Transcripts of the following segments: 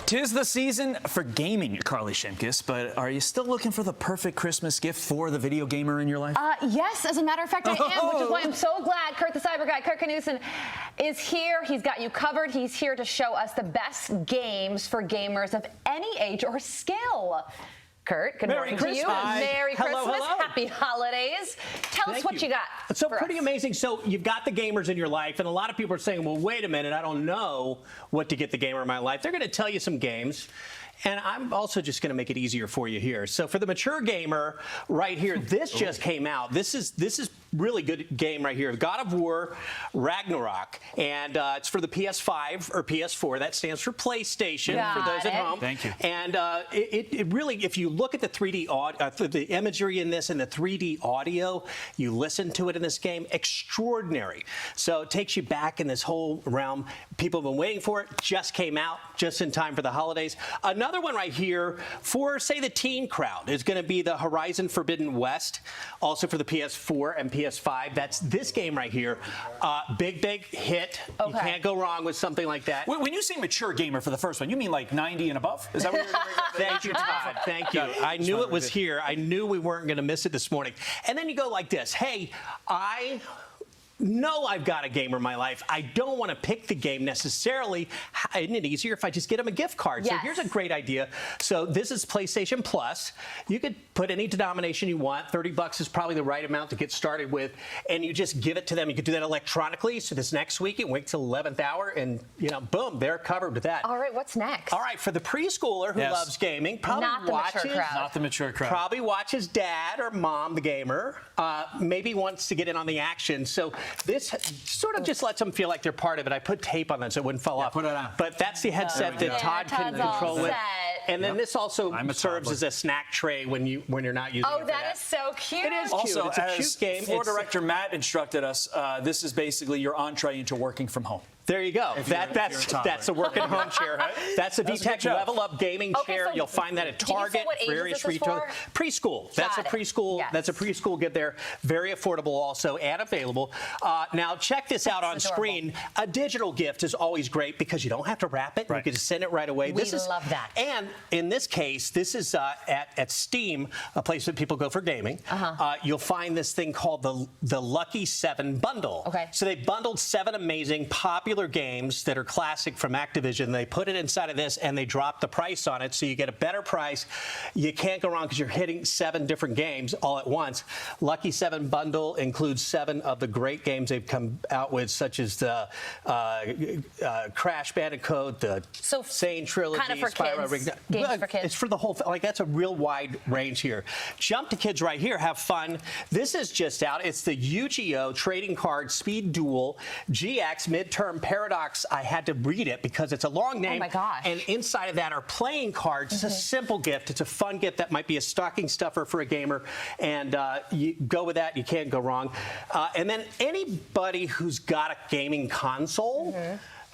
'Tis the season for gaming, Carly Shimkus, but are you still looking for the perfect Christmas gift for the video gamer in your life? Yes, as a matter of fact, I am, which is why I'm so glad Kurt the CyberGuy, Kurt Knutsson, is here. He's got you covered. He's here to show us the best games for gamers of any age or skill. Kurt, good morning to you. Merry Christmas. Hello. Happy holidays. Tell us what you got. So pretty amazing. So you've got the gamers in your life, and a lot of people are saying, well, wait a minute, I don't know what to get the gamer in my life. They're going to tell you some games. And I'm also just going to make it easier for you here. So for the mature gamer right here, this just came out. This is really good game right here. God of War Ragnarok. And it's for the PS5 or PS4. That stands for PlayStation for those at home. Thank you. And it really, if you look at the 3D the imagery in this and the 3D audio, you listen to it in this game, extraordinary. So it takes you back in this whole realm. People have been waiting for it. Just came out just in time for the holidays. Another one right here for, say, the teen crowd is going to be the Horizon Forbidden West, also for the PS4 and PS5. That's this game right here. Big hit. Okay. You can't go wrong with something like that. When you say mature gamer for the first one, you mean like 90 and above? Is that what you're going to Thank you, Todd. Thank you. I knew it was here. I knew we weren't going to miss it this morning. And then you go like this. Hey, I know I've got a gamer in my life. I don't want to pick the game necessarily. Isn't it easier if I just get them a gift card? Yes. So here's a great idea. So this is PlayStation Plus. You could put any denomination you want. $30 is probably the right amount to get started with, and you just give it to them. You could do that electronically. So this next week, it wait till 11th hour, and boom, they're covered with that. All right, what's next? All right, for the preschooler who loves gaming, probably not the mature crowd. Not the mature crowd. Probably watches dad or mom, the gamer. Maybe wants to get in on the action. So this sort of just lets them feel like they're part of it. I put tape on that so it wouldn't fall off. Put it on. But that's the headset that Todd can control it. And then this also serves as a snack tray when you're not using it. Oh, that is so cute. It is cute. Also, it's a cute game. Floor director Matt instructed us, this is basically your entree into working from home. There you go. That's a working home chair. Right? That's a VTech Level Up gaming chair. So you'll find that at Target, various retailers. Preschool. That's a preschool. Yes. That's a preschool get there. Very affordable also and available. Now check this out on screen. A digital gift is always great because you don't have to wrap it. Right. You can just send it right away. We love that. And in this case, this is at Steam, a place that people go for gaming. You'll find this thing called the Lucky 7 bundle. Okay. So they bundled 7 amazing popular games that are classic from Activision. They put it inside of this and they drop the price on it, so you get a better price. You can't go wrong because you're hitting 7 different games all at once. Lucky 7 bundle includes 7 of the great games they've come out with, such as the Crash Bandicoot, the Sane Trilogy, kind of for kids. Games for kids. It's for the whole thing. Like, that's a real wide range here. Jump to kids right here. Have fun. This is just out. It's the Yu-Gi-Oh! Trading Card Speed Duel GX Midterm Paradox. I had to read it because it's a long name. Oh my gosh. And inside of that are playing cards. It's a simple gift. It's a fun gift that might be a stocking stuffer for a gamer. And you go with that. You can't go wrong. And then anybody who's got a gaming console,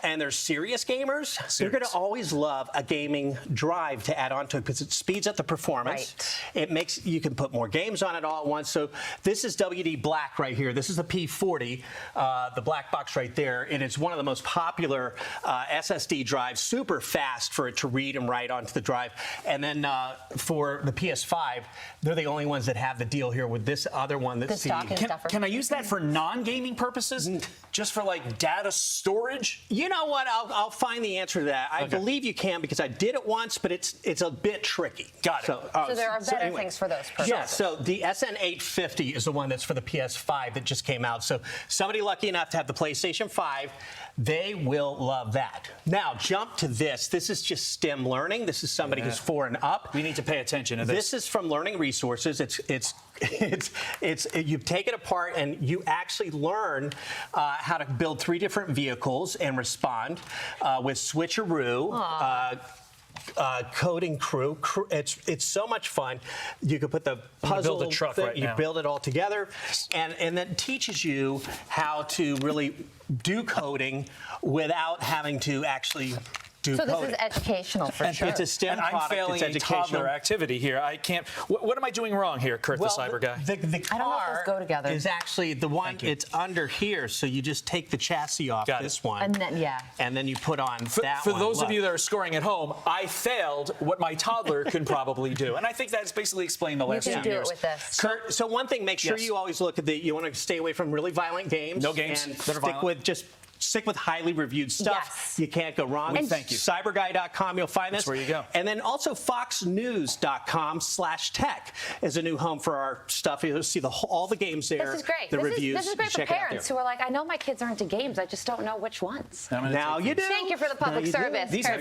and they're serious gamers, they're going to always love a gaming drive to add on to it because it speeds up the performance. Right. It makes you can put more games on it all at once. So this is WD Black right here. This is the P40, the black box right there, and it's one of the most popular SSD drives. Super fast for it to read and write onto the drive. And then for the PS5, they're the only ones that have the deal here with this other one. That's Can I use that for non-gaming purposes? Just for like data storage? You know what? I'll find the answer to that. I believe you can because I did it once, but it's a bit tricky. Got it. So there are better things for those purposes. Yeah, so the SN850 is the one that's for the PS5 that just came out. So somebody lucky enough to have the PlayStation 5, they will love that. Now, jump to this. This is just STEM learning. This is somebody who's 4 and up. We need to pay attention to this. This is from Learning Resources. You take it apart and you actually learn how to build 3 different vehicles and respond with switcheroo. Coding crew. It's so much fun. You could put the puzzle, build a truck right now. You build it all together, and then teaches you how to really do coding without having to actually do So this coding. is educational for sure. It's a STEM And I'm product. failing It's a educational. toddler activity here. I can't. What am I doing wrong here, Kurt the Cyber Guy? The I don't know if car those go together. is actually the one. Thank you. It's under here, so you just take the chassis off Got it. this one, And then, yeah. and then you put on that For one. those of Look. you that are scoring at home, I failed what my toddler can probably do, and I think that's basically explained the last You can few do years. it with this. Kurt, so one thing, make sure Yes. you always look at you want to stay away from really violent games. No games And that are stick with highly reviewed stuff. Yes. You can't go wrong. And thank you. CyberGuy.com, you'll find this. That's where you go. And then also FoxNews.com/tech is a new home for our stuff. You'll see all the games there. This is great. The This reviews. is great for Check it out parents there. who are like, I know my kids are into games, I just don't know which ones. I'm gonna Now take you these. do. Thank you for the Now public you do. service. These Kurt. have